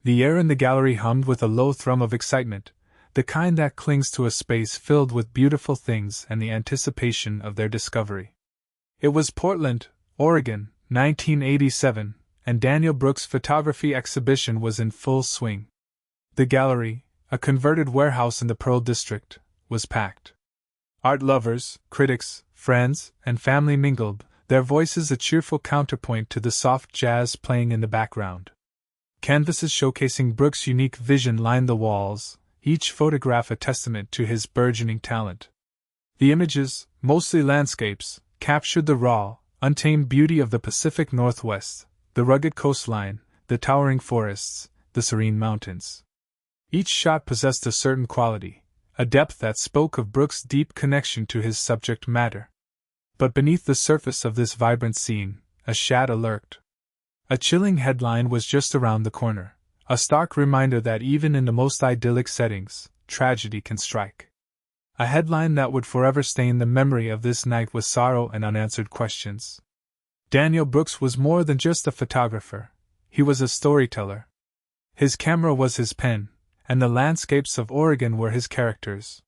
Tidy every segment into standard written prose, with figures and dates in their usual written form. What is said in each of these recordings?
The air in the gallery hummed with a low thrum of excitement, the kind that clings to a space filled with beautiful things and the anticipation of their discovery. It was Portland, Oregon, 1987, and Daniel Brooks' photography exhibition was in full swing. The gallery, a converted warehouse in the Pearl District, was packed. Art lovers, critics, friends, and family mingled, their voices a cheerful counterpoint to the soft jazz playing in the background. Canvases showcasing Brooks' unique vision lined the walls, each photograph a testament to his burgeoning talent. The images, mostly landscapes, captured the raw, untamed beauty of the Pacific Northwest, the rugged coastline, the towering forests, the serene mountains. Each shot possessed a certain quality, a depth that spoke of Brooks' deep connection to his subject matter. But beneath the surface of this vibrant scene, a shadow lurked. A chilling headline was just around the corner, a stark reminder that even in the most idyllic settings, tragedy can strike. A headline that would forever stain the memory of this night with sorrow and unanswered questions. Daniel Brooks was more than just a photographer, he was a storyteller. His camera was his pen, and the landscapes of Oregon were his characters.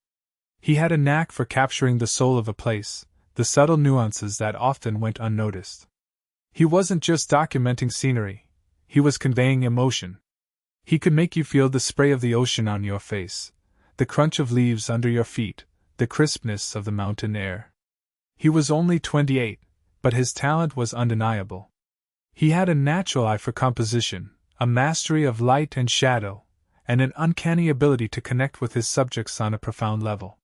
He had a knack for capturing the soul of a place, the subtle nuances that often went unnoticed. He wasn't just documenting scenery, he was conveying emotion. He could make you feel the spray of the ocean on your face, the crunch of leaves under your feet, the crispness of the mountain air. He was only 28, but his talent was undeniable. He had a natural eye for composition, a mastery of light and shadow, and an uncanny ability to connect with his subjects on a profound level.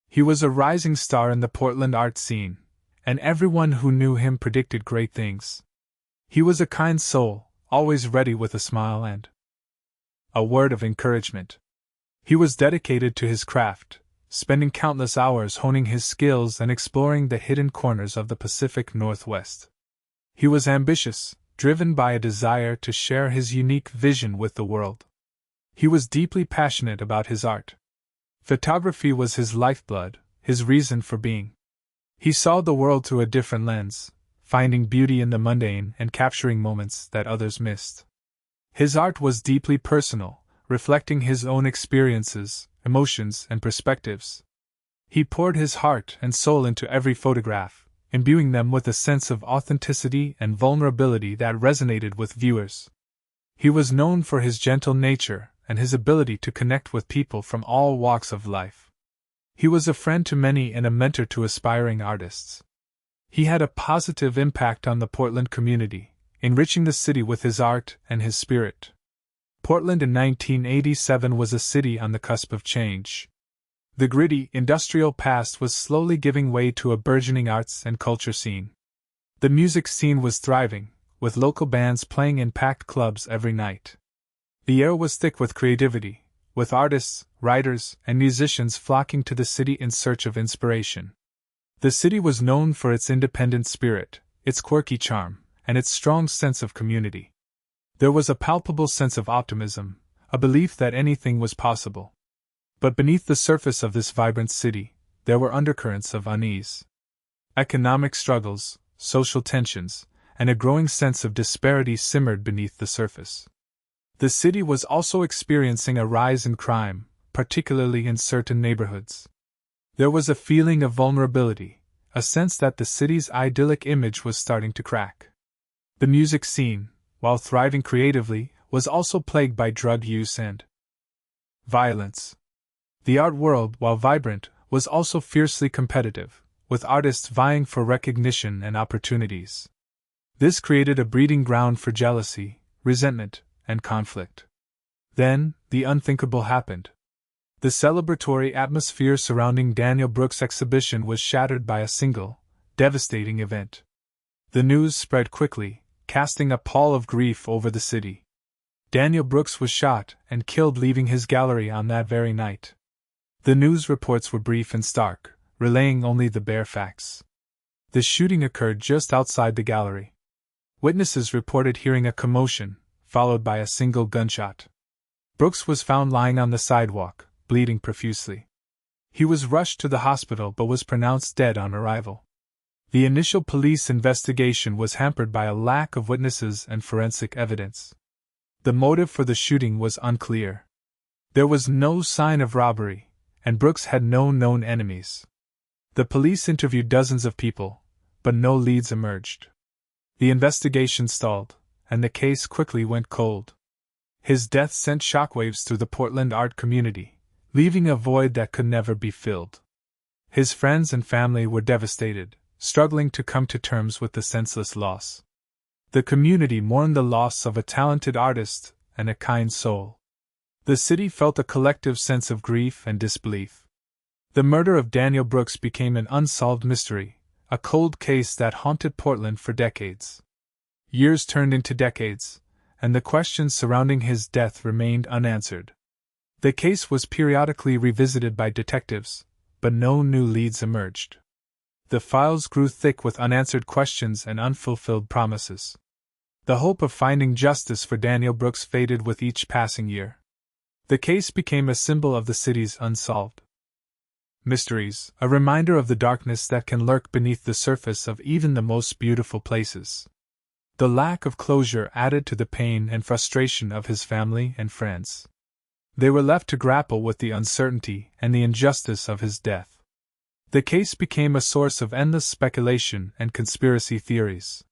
He was a rising star in the Portland art scene, and everyone who knew him predicted great things. He was a kind soul, always ready with a smile and a word of encouragement. He was dedicated to his craft, spending countless hours honing his skills and exploring the hidden corners of the Pacific Northwest. He was ambitious, driven by a desire to share his unique vision with the world. He was deeply passionate about his art. Photography was his lifeblood, his reason for being. He saw the world through a different lens, finding beauty in the mundane and capturing moments that others missed. His art was deeply personal, reflecting his own experiences, emotions, and perspectives. He poured his heart and soul into every photograph, imbuing them with a sense of authenticity and vulnerability that resonated with viewers. He was known for his gentle nature and his ability to connect with people from all walks of life. He was a friend to many and a mentor to aspiring artists. He had a positive impact on the Portland community, enriching the city with his art and his spirit. Portland in 1987 was a city on the cusp of change. The gritty, industrial past was slowly giving way to a burgeoning arts and culture scene. The music scene was thriving, with local bands playing in packed clubs every night. The air was thick with creativity, with artists, writers, and musicians flocking to the city in search of inspiration. The city was known for its independent spirit, its quirky charm, and its strong sense of community. There was a palpable sense of optimism, a belief that anything was possible. But beneath the surface of this vibrant city, there were undercurrents of unease. Economic struggles, social tensions, and a growing sense of disparity simmered beneath the surface. The city was also experiencing a rise in crime, particularly in certain neighborhoods. There was a feeling of vulnerability, a sense that the city's idyllic image was starting to crack. The music scene, while thriving creatively, was also plagued by drug use and violence. The art world, while vibrant, was also fiercely competitive, with artists vying for recognition and opportunities. This created a breeding ground for jealousy, resentment, and conflict. Then, the unthinkable happened. The celebratory atmosphere surrounding Daniel Brooks' exhibition was shattered by a single, devastating event. The news spread quickly, casting a pall of grief over the city. Daniel Brooks was shot and killed leaving his gallery on that very night. The news reports were brief and stark, relaying only the bare facts. The shooting occurred just outside the gallery. Witnesses reported hearing a commotion, followed by a single gunshot. Brooks was found lying on the sidewalk, bleeding profusely. He was rushed to the hospital but was pronounced dead on arrival. The initial police investigation was hampered by a lack of witnesses and forensic evidence. The motive for the shooting was unclear. There was no sign of robbery, and Brooks had no known enemies. The police interviewed dozens of people, but no leads emerged. The investigation stalled, and the case quickly went cold. His death sent shockwaves through the Portland art community, leaving a void that could never be filled. His friends and family were devastated, struggling to come to terms with the senseless loss. The community mourned the loss of a talented artist and a kind soul. The city felt a collective sense of grief and disbelief. The murder of Daniel Brooks became an unsolved mystery, a cold case that haunted Portland for decades. Years turned into decades, and the questions surrounding his death remained unanswered. The case was periodically revisited by detectives, but no new leads emerged. The files grew thick with unanswered questions and unfulfilled promises. The hope of finding justice for Daniel Brooks faded with each passing year. The case became a symbol of the city's unsolved mysteries, a reminder of the darkness that can lurk beneath the surface of even the most beautiful places. The lack of closure added to the pain and frustration of his family and friends. They were left to grapple with the uncertainty and the injustice of his death. The case became a source of endless speculation and conspiracy theories.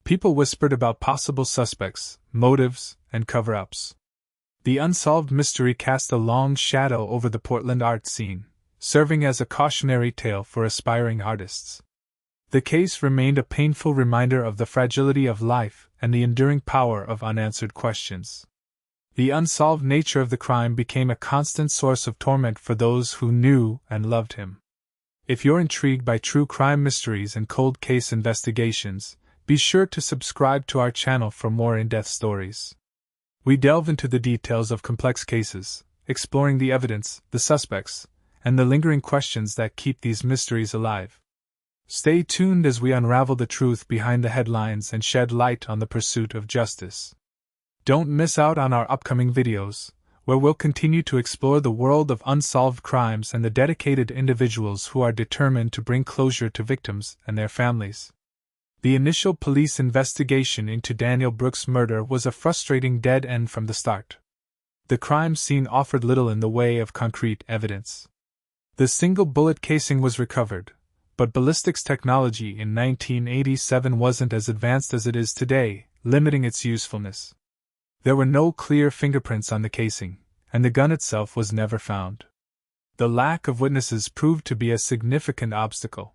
People whispered about possible suspects, motives, and cover-ups. The unsolved mystery cast a long shadow over the Portland art scene, serving as a cautionary tale for aspiring artists. The case remained a painful reminder of the fragility of life and the enduring power of unanswered questions. The unsolved nature of the crime became a constant source of torment for those who knew and loved him. If you're intrigued by true crime mysteries and cold case investigations, be sure to subscribe to our channel for more in-depth stories. We delve into the details of complex cases, exploring the evidence, the suspects, and the lingering questions that keep these mysteries alive. Stay tuned as we unravel the truth behind the headlines and shed light on the pursuit of justice. Don't miss out on our upcoming videos, where we'll continue to explore the world of unsolved crimes and the dedicated individuals who are determined to bring closure to victims and their families. The initial police investigation into Daniel Brooks' murder was a frustrating dead end from the start. The crime scene offered little in the way of concrete evidence. The single bullet casing was recovered, but ballistics technology in 1987 wasn't as advanced as it is today, limiting its usefulness. There were no clear fingerprints on the casing, and the gun itself was never found. The lack of witnesses proved to be a significant obstacle.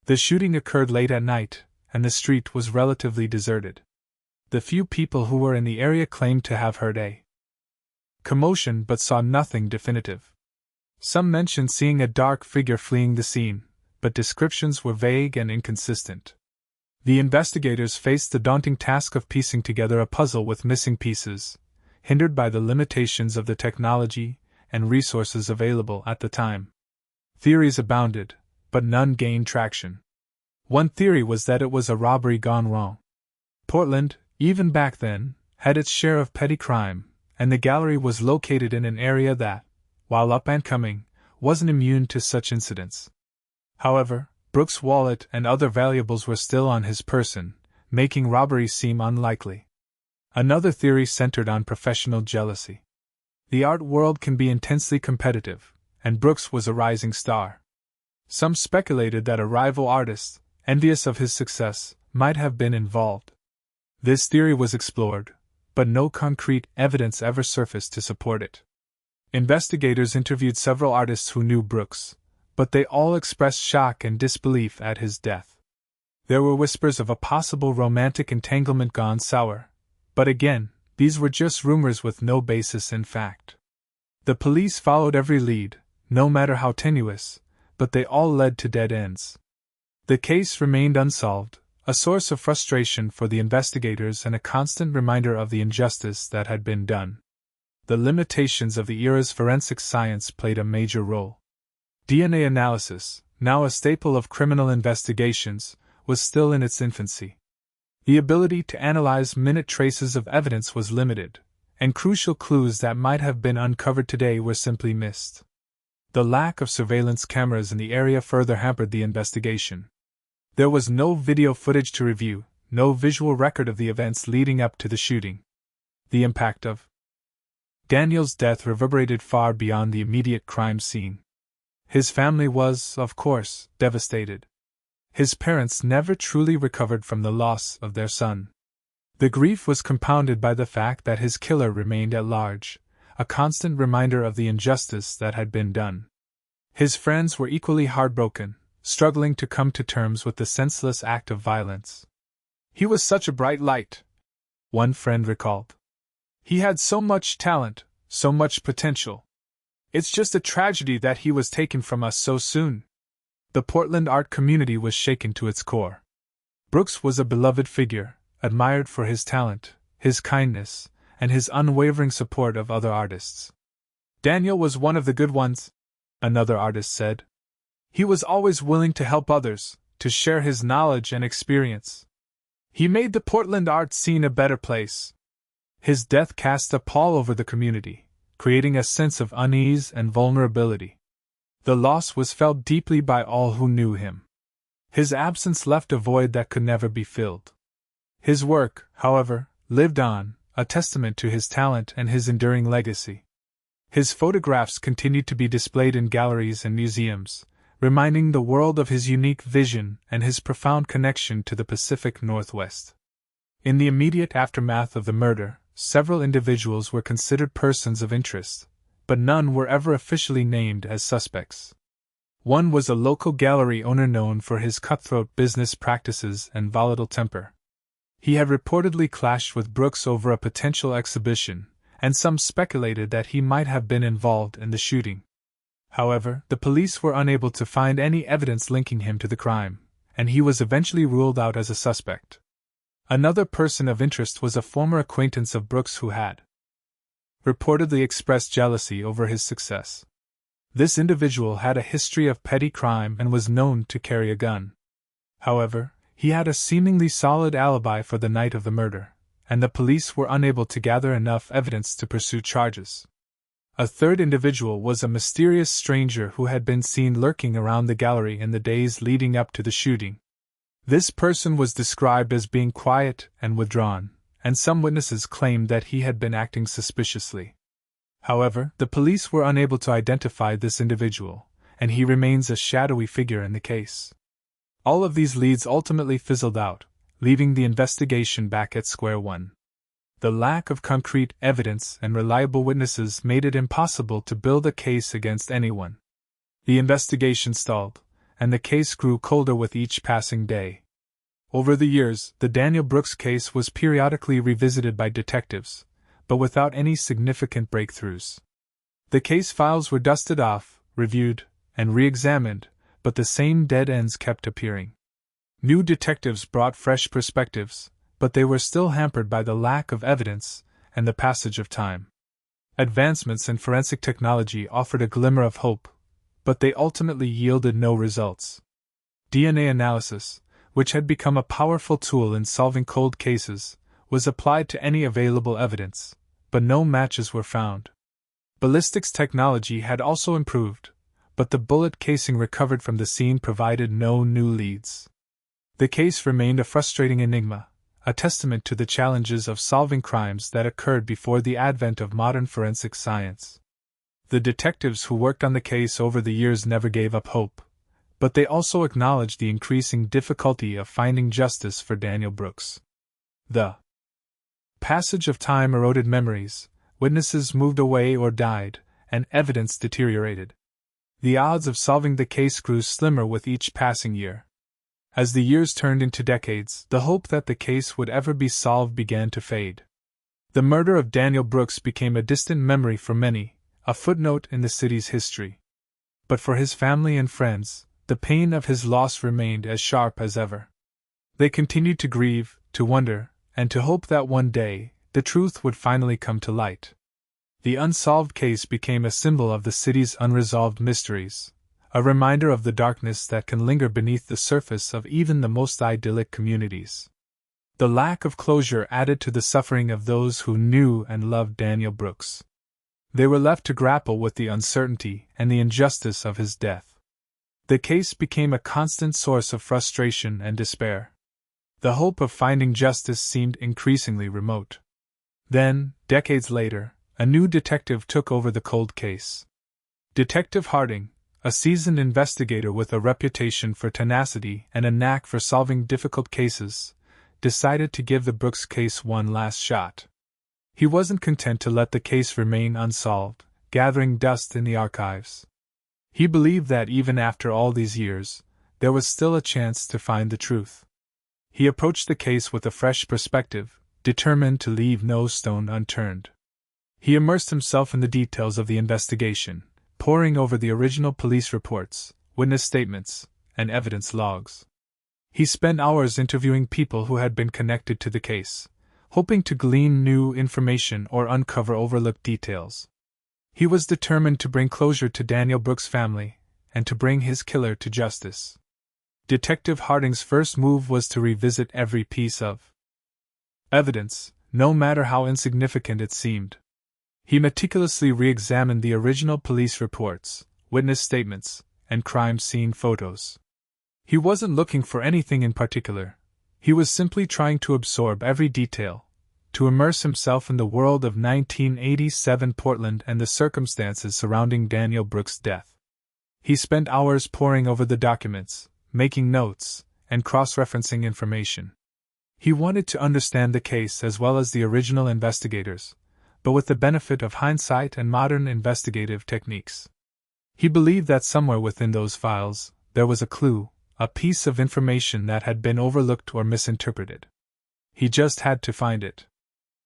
The shooting occurred late at night, and the street was relatively deserted. The few people who were in the area claimed to have heard a commotion but saw nothing definitive. Some mentioned seeing a dark figure fleeing the scene, but descriptions were vague and inconsistent. The investigators faced the daunting task of piecing together a puzzle with missing pieces, hindered by the limitations of the technology and resources available at the time. Theories abounded, but none gained traction. One theory was that it was a robbery gone wrong. Portland, even back then, had its share of petty crime, and the gallery was located in an area that, while up and coming, wasn't immune to such incidents. However, Brooks' wallet and other valuables were still on his person, making robbery seem unlikely. Another theory centered on professional jealousy. The art world can be intensely competitive, and Brooks was a rising star. Some speculated that a rival artist, envious of his success, might have been involved. This theory was explored, but no concrete evidence ever surfaced to support it. Investigators interviewed several artists who knew Brooks, but they all expressed shock and disbelief at his death. There were whispers of a possible romantic entanglement gone sour, but again, these were just rumors with no basis in fact. The police followed every lead, no matter how tenuous, but they all led to dead ends. The case remained unsolved, a source of frustration for the investigators and a constant reminder of the injustice that had been done. The limitations of the era's forensic science played a major role. DNA analysis, now a staple of criminal investigations, was still in its infancy. The ability to analyze minute traces of evidence was limited, and crucial clues that might have been uncovered today were simply missed. The lack of surveillance cameras in the area further hampered the investigation. There was no video footage to review, no visual record of the events leading up to the shooting. The impact of Daniel's death reverberated far beyond the immediate crime scene. His family was, of course, devastated. His parents never truly recovered from the loss of their son. The grief was compounded by the fact that his killer remained at large, a constant reminder of the injustice that had been done. His friends were equally heartbroken, struggling to come to terms with the senseless act of violence. "He was such a bright light," one friend recalled. "He had so much talent, so much potential. It's just a tragedy that he was taken from us so soon." The Portland art community was shaken to its core. Brooks was a beloved figure, admired for his talent, his kindness, and his unwavering support of other artists. "Daniel was one of the good ones," another artist said. "He was always willing to help others, to share his knowledge and experience. He made the Portland art scene a better place." His death cast a pall over the community, creating a sense of unease and vulnerability. The loss was felt deeply by all who knew him. His absence left a void that could never be filled. His work, however, lived on, a testament to his talent and his enduring legacy. His photographs continued to be displayed in galleries and museums, reminding the world of his unique vision and his profound connection to the Pacific Northwest. In the immediate aftermath of the murder, several individuals were considered persons of interest, but none were ever officially named as suspects. One was a local gallery owner known for his cutthroat business practices and volatile temper. He had reportedly clashed with Brooks over a potential exhibition, and some speculated that he might have been involved in the shooting. However, the police were unable to find any evidence linking him to the crime, and he was eventually ruled out as a suspect. Another person of interest was a former acquaintance of Brooks who had reportedly expressed jealousy over his success. This individual had a history of petty crime and was known to carry a gun. However, he had a seemingly solid alibi for the night of the murder, and the police were unable to gather enough evidence to pursue charges. A third individual was a mysterious stranger who had been seen lurking around the gallery in the days leading up to the shooting. This person was described as being quiet and withdrawn, and some witnesses claimed that he had been acting suspiciously. However, the police were unable to identify this individual, and he remains a shadowy figure in the case. All of these leads ultimately fizzled out, leaving the investigation back at square one. The lack of concrete evidence and reliable witnesses made it impossible to build a case against anyone. The investigation stalled, and the case grew colder with each passing day. Over the years, the Daniel Brooks case was periodically revisited by detectives, but without any significant breakthroughs. The case files were dusted off, reviewed, and re-examined, but the same dead ends kept appearing. New detectives brought fresh perspectives, but they were still hampered by the lack of evidence and the passage of time. Advancements in forensic technology offered a glimmer of hope, but they ultimately yielded no results. DNA analysis, which had become a powerful tool in solving cold cases, was applied to any available evidence, but no matches were found. Ballistics technology had also improved, but the bullet casing recovered from the scene provided no new leads. The case remained a frustrating enigma, a testament to the challenges of solving crimes that occurred before the advent of modern forensic science. The detectives who worked on the case over the years never gave up hope, but they also acknowledged the increasing difficulty of finding justice for Daniel Brooks. The passage of time eroded memories, witnesses moved away or died, and evidence deteriorated. The odds of solving the case grew slimmer with each passing year. As the years turned into decades, the hope that the case would ever be solved began to fade. The murder of Daniel Brooks became a distant memory for many, a footnote in the city's history. But for his family and friends, the pain of his loss remained as sharp as ever. They continued to grieve, to wonder, and to hope that one day, the truth would finally come to light. The unsolved case became a symbol of the city's unresolved mysteries, a reminder of the darkness that can linger beneath the surface of even the most idyllic communities. The lack of closure added to the suffering of those who knew and loved Daniel Brooks. They were left to grapple with the uncertainty and the injustice of his death. The case became a constant source of frustration and despair. The hope of finding justice seemed increasingly remote. Then, decades later, a new detective took over the cold case. Detective Harding, a seasoned investigator with a reputation for tenacity and a knack for solving difficult cases, decided to give the Brooks case one last shot. He wasn't content to let the case remain unsolved, gathering dust in the archives. He believed that even after all these years, there was still a chance to find the truth. He approached the case with a fresh perspective, determined to leave no stone unturned. He immersed himself in the details of the investigation, poring over the original police reports, witness statements, and evidence logs. He spent hours interviewing people who had been connected to the case, hoping to glean new information or uncover overlooked details. He was determined to bring closure to Daniel Brooks' family and to bring his killer to justice. Detective Harding's first move was to revisit every piece of evidence, no matter how insignificant it seemed. He meticulously re-examined the original police reports, witness statements, and crime scene photos. He wasn't looking for anything in particular. He was simply trying to absorb every detail, to immerse himself in the world of 1987 Portland and the circumstances surrounding Daniel Brooks' death. He spent hours poring over the documents, making notes, and cross-referencing information. He wanted to understand the case as well as the original investigators, but with the benefit of hindsight and modern investigative techniques. He believed that somewhere within those files, there was a clue, a piece of information that had been overlooked or misinterpreted. He just had to find it.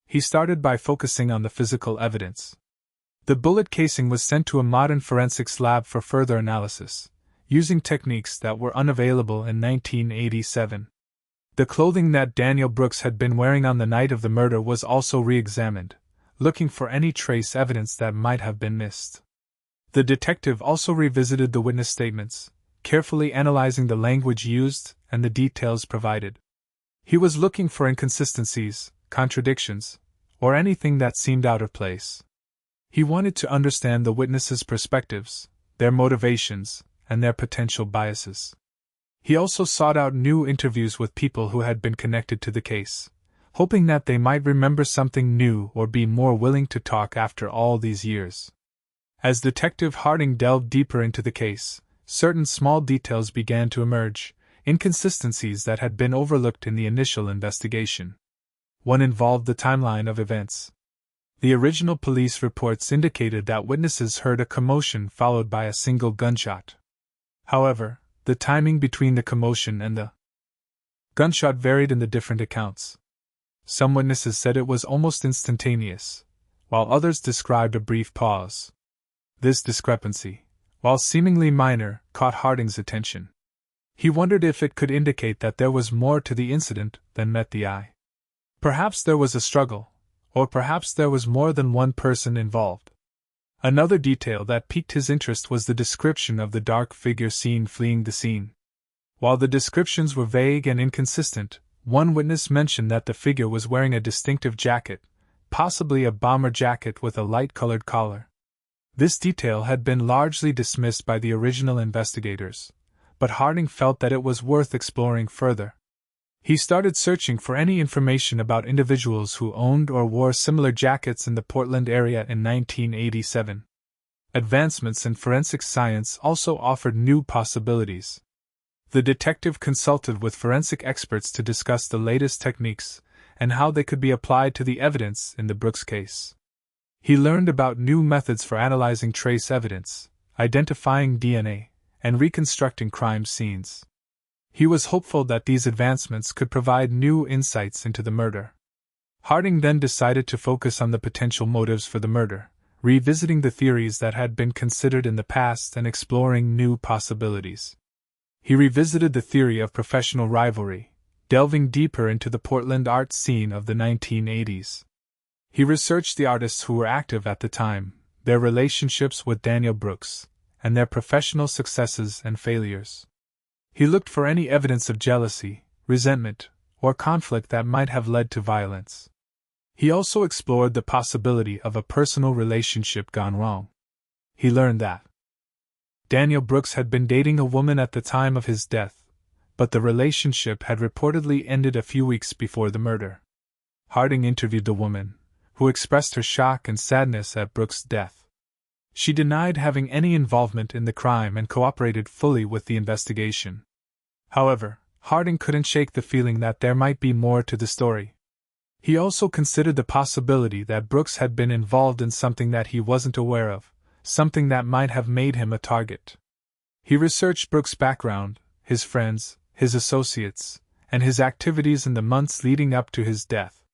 He started by focusing on the physical evidence. The bullet casing was sent to a modern forensics lab for further analysis, using techniques that were unavailable in 1987. The clothing that Daniel Brooks had been wearing on the night of the murder was also re-examined, looking for any trace evidence that might have been missed. The detective also revisited the witness statements, carefully analyzing the language used and the details provided. He was looking for inconsistencies, contradictions, or anything that seemed out of place. He wanted to understand the witnesses' perspectives, their motivations, and their potential biases. He also sought out new interviews with people who had been connected to the case, hoping that they might remember something new or be more willing to talk after all these years. As Detective Harding delved deeper into the case, certain small details began to emerge, inconsistencies that had been overlooked in the initial investigation. One involved the timeline of events. The original police reports indicated that witnesses heard a commotion followed by a single gunshot. However, the timing between the commotion and the gunshot varied in the different accounts. Some witnesses said it was almost instantaneous, while others described a brief pause. This discrepancy, while seemingly minor, caught Harding's attention. He wondered if it could indicate that there was more to the incident than met the eye. Perhaps there was a struggle, or perhaps there was more than one person involved. Another detail that piqued his interest was the description of the dark figure seen fleeing the scene. While the descriptions were vague and inconsistent, one witness mentioned that the figure was wearing a distinctive jacket, possibly a bomber jacket with a light-colored collar. This detail had been largely dismissed by the original investigators, but Harding felt that it was worth exploring further. He started searching for any information about individuals who owned or wore similar jackets in the Portland area in 1987. Advancements in forensic science also offered new possibilities. The detective consulted with forensic experts to discuss the latest techniques and how they could be applied to the evidence in the Brooks case. He learned about new methods for analyzing trace evidence, identifying DNA, and reconstructing crime scenes. He was hopeful that these advancements could provide new insights into the murder. Harding then decided to focus on the potential motives for the murder, revisiting the theories that had been considered in the past and exploring new possibilities. He revisited the theory of professional rivalry, delving deeper into the Portland art scene of the 1980s. He researched the artists who were active at the time, their relationships with Daniel Brooks, and their professional successes and failures. He looked for any evidence of jealousy, resentment, or conflict that might have led to violence. He also explored the possibility of a personal relationship gone wrong. He learned that Daniel Brooks had been dating a woman at the time of his death, but the relationship had reportedly ended a few weeks before the murder. Harding interviewed the woman, who expressed her shock and sadness at Brooks' death. She denied having any involvement in the crime and cooperated fully with the investigation. However, Harding couldn't shake the feeling that there might be more to the story. He also considered the possibility that Brooks had been involved in something that he wasn't aware of, something that might have made him a target. He researched Brooks' background, his friends, his associates, and his activities in the months leading up to his death.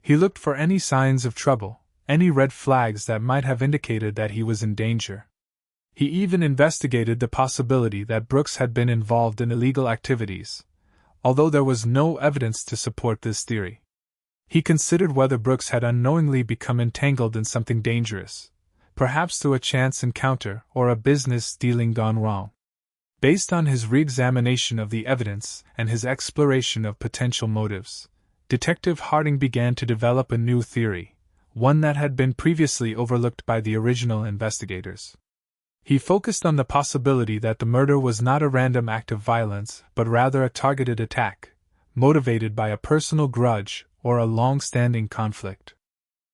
He looked for any signs of trouble, any red flags that might have indicated that he was in danger. He even investigated the possibility that Brooks had been involved in illegal activities, although there was no evidence to support this theory. He considered whether Brooks had unknowingly become entangled in something dangerous, perhaps through a chance encounter or a business dealing gone wrong. Based on his re-examination of the evidence and his exploration of potential motives, Detective Harding began to develop a new theory, one that had been previously overlooked by the original investigators. He focused on the possibility that the murder was not a random act of violence but rather a targeted attack, motivated by a personal grudge or a long-standing conflict.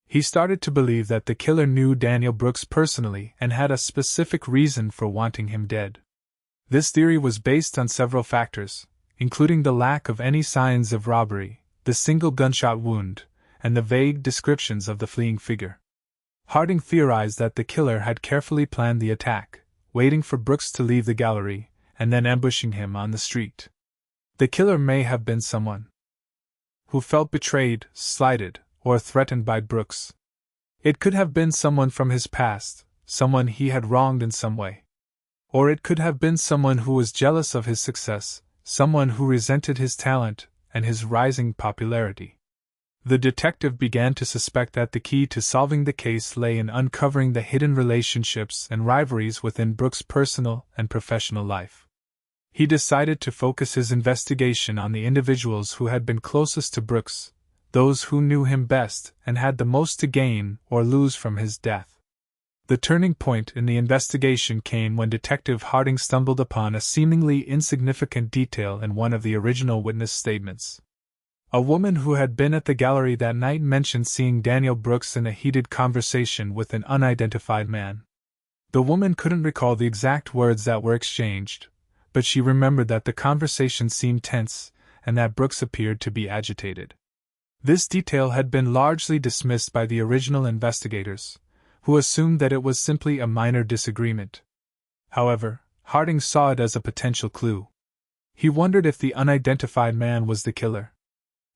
He started to believe that the killer knew Daniel Brooks personally and had a specific reason for wanting him dead. This theory was based on several factors, including the lack of any signs of robbery, the single gunshot wound, and the vague descriptions of the fleeing figure. Harding theorized that the killer had carefully planned the attack, waiting for Brooks to leave the gallery, and then ambushing him on the street. The killer may have been someone who felt betrayed, slighted, or threatened by Brooks. It could have been someone from his past, someone he had wronged in some way. Or it could have been someone who was jealous of his success, someone who resented his talent and his rising popularity. The detective began to suspect that the key to solving the case lay in uncovering the hidden relationships and rivalries within Brooks' personal and professional life. He decided to focus his investigation on the individuals who had been closest to Brooks, those who knew him best and had the most to gain or lose from his death. The turning point in the investigation came when Detective Harding stumbled upon a seemingly insignificant detail in one of the original witness statements. A woman who had been at the gallery that night mentioned seeing Daniel Brooks in a heated conversation with an unidentified man. The woman couldn't recall the exact words that were exchanged, but she remembered that the conversation seemed tense and that Brooks appeared to be agitated. This detail had been largely dismissed by the original investigators, who assumed that it was simply a minor disagreement. However, Harding saw it as a potential clue. He wondered if the unidentified man was the killer.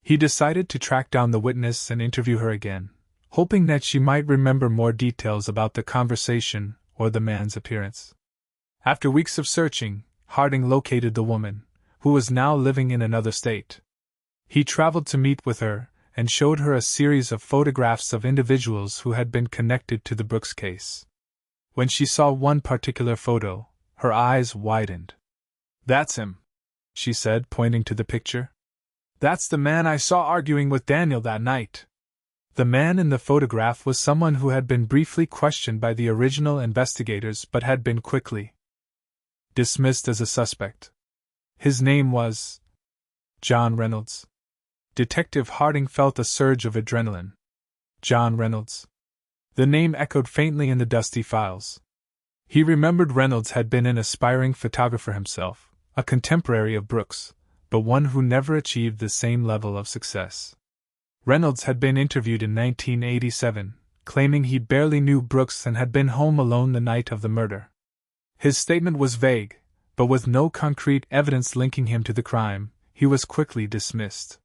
He decided to track down the witness and interview her again, hoping that she might remember more details about the conversation or the man's appearance. After weeks of searching, Harding located the woman, who was now living in another state. He traveled to meet with her and showed her a series of photographs of individuals who had been connected to the Brooks case. When she saw one particular photo, her eyes widened. "That's him," she said, pointing to the picture. "That's the man I saw arguing with Daniel that night." The man in the photograph was someone who had been briefly questioned by the original investigators but had been quickly dismissed as a suspect. His name was John Reynolds. Detective Harding felt a surge of adrenaline. John Reynolds. The name echoed faintly in the dusty files. He remembered Reynolds had been an aspiring photographer himself, a contemporary of Brooks, but one who never achieved the same level of success. Reynolds had been interviewed in 1987, claiming he barely knew Brooks and had been home alone the night of the murder. His statement was vague, but with no concrete evidence linking him to the crime, he was quickly dismissed.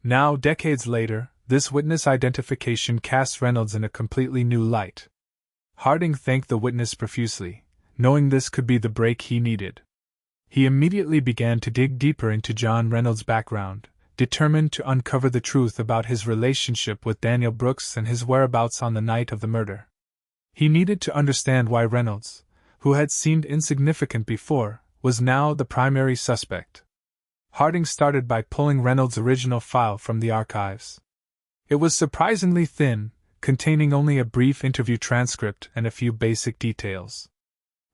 Now, decades later, this witness identification cast Reynolds in a completely new light. Harding thanked the witness profusely, knowing this could be the break he needed. He immediately began to dig deeper into John Reynolds' background, determined to uncover the truth about his relationship with Daniel Brooks and his whereabouts on the night of the murder. He needed to understand why Reynolds, who had seemed insignificant before, was now the primary suspect. Harding started by pulling Reynolds' original file from the archives. It was surprisingly thin, containing only a brief interview transcript and a few basic details.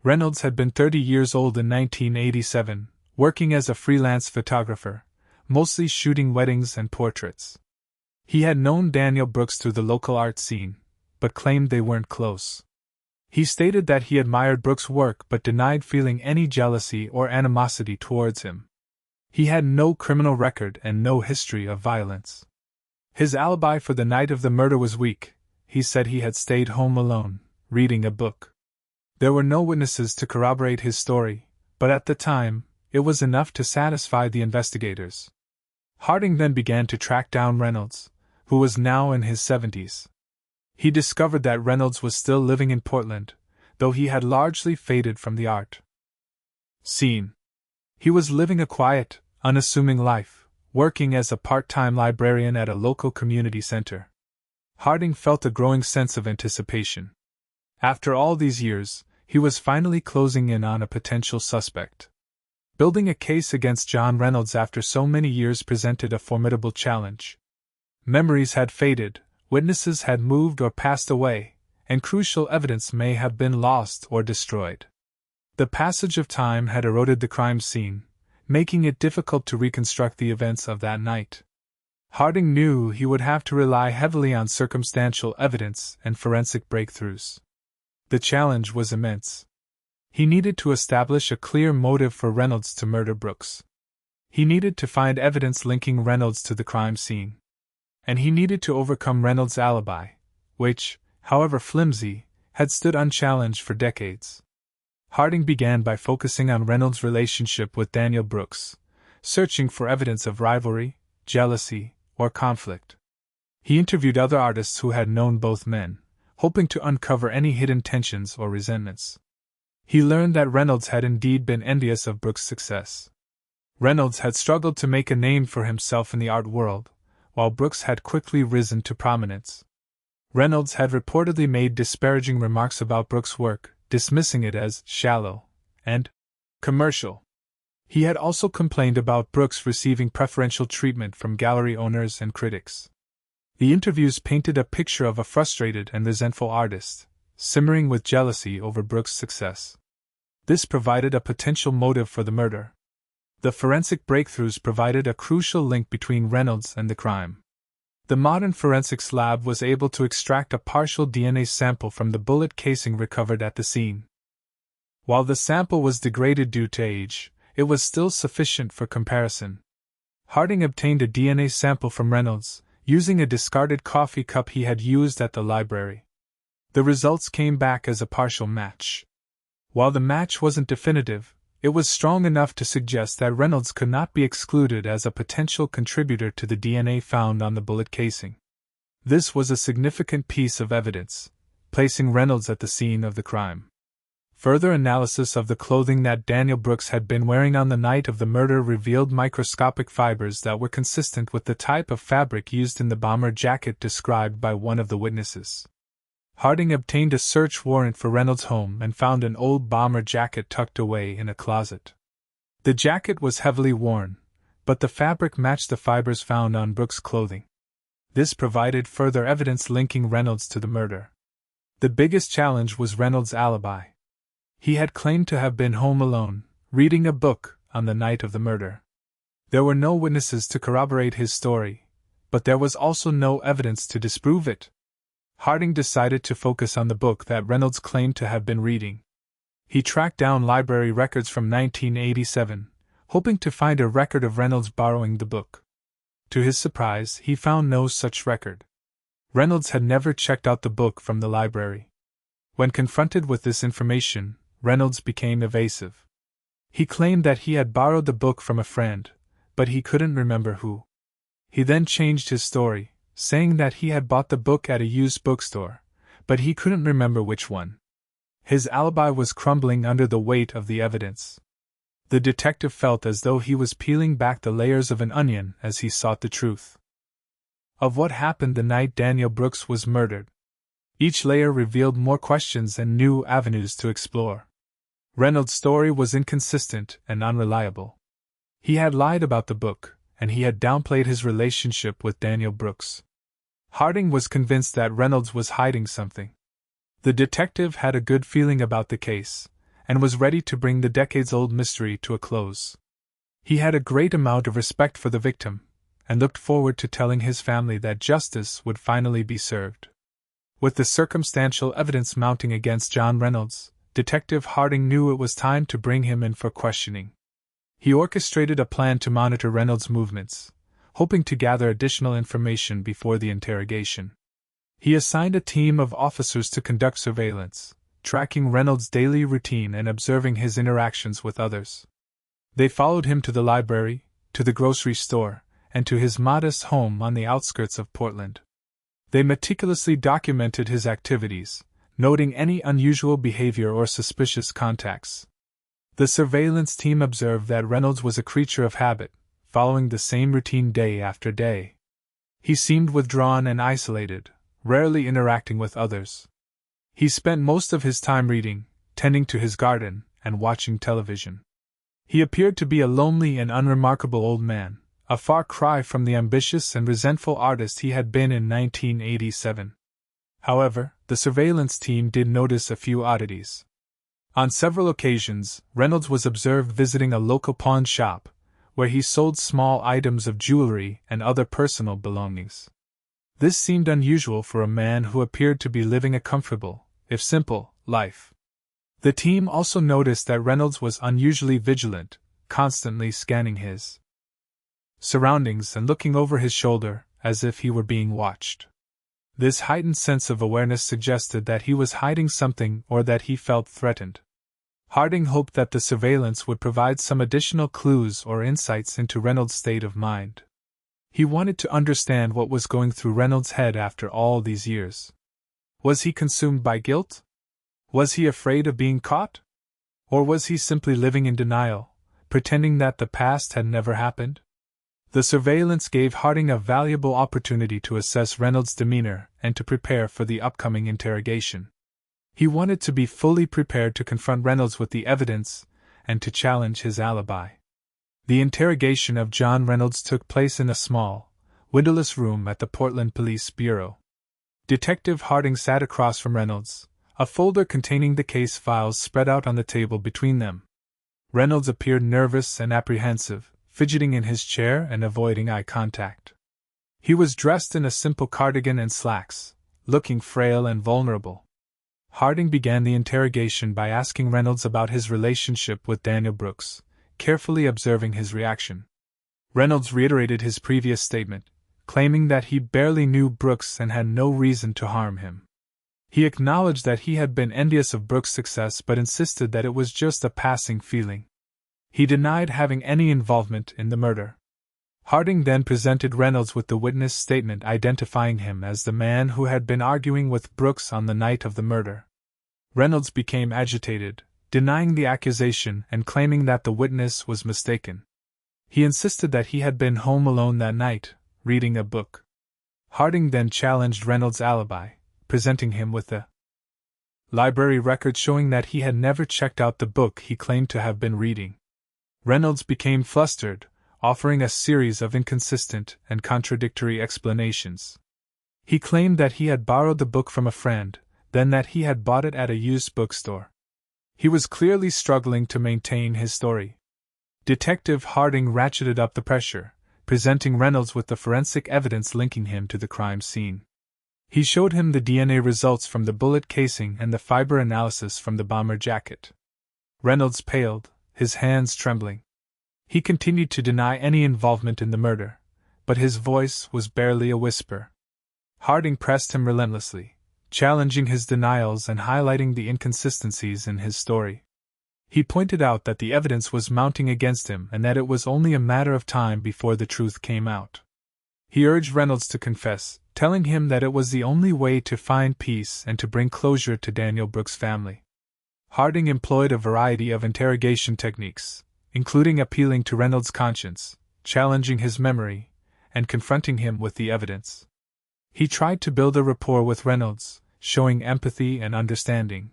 Reynolds had been 30 years old in 1987, working as a freelance photographer, mostly shooting weddings and portraits. He had known Daniel Brooks through the local art scene, but claimed they weren't close. He stated that he admired Brooks' work but denied feeling any jealousy or animosity towards him. He had no criminal record and no history of violence. His alibi for the night of the murder was weak. He said he had stayed home alone, reading a book. There were no witnesses to corroborate his story, but at the time, it was enough to satisfy the investigators. Harding then began to track down Reynolds, who was now in his 70s. He discovered that Reynolds was still living in Portland, though he had largely faded from the art scene. He was living a quiet, unassuming life, working as a part-time librarian at a local community center. Harding felt a growing sense of anticipation. After all these years, he was finally closing in on a potential suspect. Building a case against John Reynolds after so many years presented a formidable challenge. Memories had faded, witnesses had moved or passed away, and crucial evidence may have been lost or destroyed. The passage of time had eroded the crime scene, making it difficult to reconstruct the events of that night. Harding knew he would have to rely heavily on circumstantial evidence and forensic breakthroughs. The challenge was immense. He needed to establish a clear motive for Reynolds to murder Brooks. He needed to find evidence linking Reynolds to the crime scene. And he needed to overcome Reynolds' alibi, which, however flimsy, had stood unchallenged for decades. Harding began by focusing on Reynolds' relationship with Daniel Brooks, searching for evidence of rivalry, jealousy, or conflict. He interviewed other artists who had known both men, hoping to uncover any hidden tensions or resentments. He learned that Reynolds had indeed been envious of Brooks' success. Reynolds had struggled to make a name for himself in the art world, while Brooks had quickly risen to prominence. Reynolds had reportedly made disparaging remarks about Brooks' work, dismissing it as shallow and commercial. He had also complained about Brooks receiving preferential treatment from gallery owners and critics. The interviews painted a picture of a frustrated and resentful artist, simmering with jealousy over Brooks' success. This provided a potential motive for the murder. The forensic breakthroughs provided a crucial link between Reynolds and the crime. The modern forensics lab was able to extract a partial DNA sample from the bullet casing recovered at the scene. While the sample was degraded due to age, it was still sufficient for comparison. Harding obtained a DNA sample from Reynolds, using a discarded coffee cup he had used at the library. The results came back as a partial match. While the match wasn't definitive, it was strong enough to suggest that Reynolds could not be excluded as a potential contributor to the DNA found on the bullet casing. This was a significant piece of evidence, placing Reynolds at the scene of the crime. Further analysis of the clothing that Daniel Brooks had been wearing on the night of the murder revealed microscopic fibers that were consistent with the type of fabric used in the bomber jacket described by one of the witnesses. Harding obtained a search warrant for Reynolds' home and found an old bomber jacket tucked away in a closet. The jacket was heavily worn, but the fabric matched the fibers found on Brooks' clothing. This provided further evidence linking Reynolds to the murder. The biggest challenge was Reynolds' alibi. He had claimed to have been home alone, reading a book, on the night of the murder. There were no witnesses to corroborate his story, but there was also no evidence to disprove it. Harding decided to focus on the book that Reynolds claimed to have been reading. He tracked down library records from 1987, hoping to find a record of Reynolds borrowing the book. To his surprise, he found no such record. Reynolds had never checked out the book from the library. When confronted with this information, Reynolds became evasive. He claimed that he had borrowed the book from a friend, but he couldn't remember who. He then changed his story, saying that he had bought the book at a used bookstore, but he couldn't remember which one. His alibi was crumbling under the weight of the evidence. The detective felt as though he was peeling back the layers of an onion as he sought the truth of what happened the night Daniel Brooks was murdered. Each layer revealed more questions and new avenues to explore. Reynolds' story was inconsistent and unreliable. He had lied about the book, and he had downplayed his relationship with Daniel Brooks. Harding was convinced that Reynolds was hiding something. The detective had a good feeling about the case, and was ready to bring the decades-old mystery to a close. He had a great amount of respect for the victim, and looked forward to telling his family that justice would finally be served. With the circumstantial evidence mounting against John Reynolds, Detective Harding knew it was time to bring him in for questioning. He orchestrated a plan to monitor Reynolds' movements, hoping to gather additional information before the interrogation. He assigned a team of officers to conduct surveillance, tracking Reynolds' daily routine and observing his interactions with others. They followed him to the library, to the grocery store, and to his modest home on the outskirts of Portland. They meticulously documented his activities, noting any unusual behavior or suspicious contacts. The surveillance team observed that Reynolds was a creature of habit, following the same routine day after day. He seemed withdrawn and isolated, rarely interacting with others. He spent most of his time reading, tending to his garden, and watching television. He appeared to be a lonely and unremarkable old man, a far cry from the ambitious and resentful artist he had been in 1987. However, the surveillance team did notice a few oddities. On several occasions, Reynolds was observed visiting a local pawn shop, where he sold small items of jewelry and other personal belongings. This seemed unusual for a man who appeared to be living a comfortable, if simple, life. The team also noticed that Reynolds was unusually vigilant, constantly scanning his surroundings and looking over his shoulder, as if he were being watched. This heightened sense of awareness suggested that he was hiding something or that he felt threatened. Harding hoped that the surveillance would provide some additional clues or insights into Reynolds' state of mind. He wanted to understand what was going through Reynolds' head after all these years. Was he consumed by guilt? Was he afraid of being caught? Or was he simply living in denial, pretending that the past had never happened? The surveillance gave Harding a valuable opportunity to assess Reynolds' demeanor and to prepare for the upcoming interrogation. He wanted to be fully prepared to confront Reynolds with the evidence and to challenge his alibi. The interrogation of John Reynolds took place in a small, windowless room at the Portland Police Bureau. Detective Harding sat across from Reynolds, a folder containing the case files spread out on the table between them. Reynolds appeared nervous and apprehensive, fidgeting in his chair and avoiding eye contact. He was dressed in a simple cardigan and slacks, looking frail and vulnerable. Harding began the interrogation by asking Reynolds about his relationship with Daniel Brooks, carefully observing his reaction. Reynolds reiterated his previous statement, claiming that he barely knew Brooks and had no reason to harm him. He acknowledged that he had been envious of Brooks' success but insisted that it was just a passing feeling. He denied having any involvement in the murder. Harding then presented Reynolds with the witness statement identifying him as the man who had been arguing with Brooks on the night of the murder. Reynolds became agitated, denying the accusation and claiming that the witness was mistaken. He insisted that he had been home alone that night, reading a book. Harding then challenged Reynolds' alibi, presenting him with a library record showing that he had never checked out the book he claimed to have been reading. Reynolds became flustered, offering a series of inconsistent and contradictory explanations. He claimed that he had borrowed the book from a friend, then that he had bought it at a used bookstore. He was clearly struggling to maintain his story. Detective Harding ratcheted up the pressure, presenting Reynolds with the forensic evidence linking him to the crime scene. He showed him the DNA results from the bullet casing and the fiber analysis from the bomber jacket. Reynolds paled, his hands trembling. He continued to deny any involvement in the murder, but his voice was barely a whisper. Harding pressed him relentlessly, challenging his denials and highlighting the inconsistencies in his story. He pointed out that the evidence was mounting against him and that it was only a matter of time before the truth came out. He urged Reynolds to confess, telling him that it was the only way to find peace and to bring closure to Daniel Brooks' family. Harding employed a variety of interrogation techniques, including appealing to Reynolds' conscience, challenging his memory, and confronting him with the evidence. He tried to build a rapport with Reynolds, showing empathy and understanding.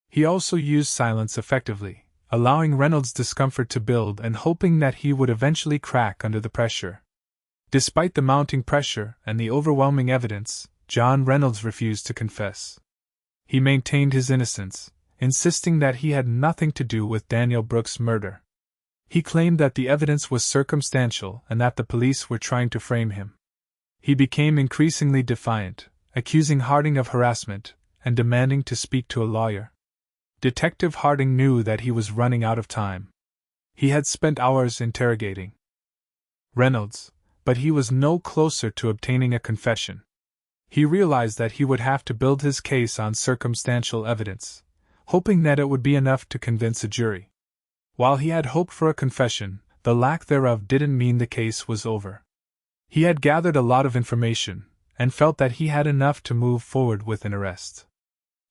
He also used silence effectively, allowing Reynolds' discomfort to build and hoping that he would eventually crack under the pressure. Despite the mounting pressure and the overwhelming evidence, John Reynolds refused to confess. He maintained his innocence, insisting that he had nothing to do with Daniel Brooks' murder. He claimed that the evidence was circumstantial and that the police were trying to frame him. He became increasingly defiant, accusing Harding of harassment and demanding to speak to a lawyer. Detective Harding knew that he was running out of time. He had spent hours interrogating Reynolds, but he was no closer to obtaining a confession. He realized that he would have to build his case on circumstantial evidence, hoping that it would be enough to convince a jury. While he had hoped for a confession, the lack thereof didn't mean the case was over. He had gathered a lot of information, and felt that he had enough to move forward with an arrest.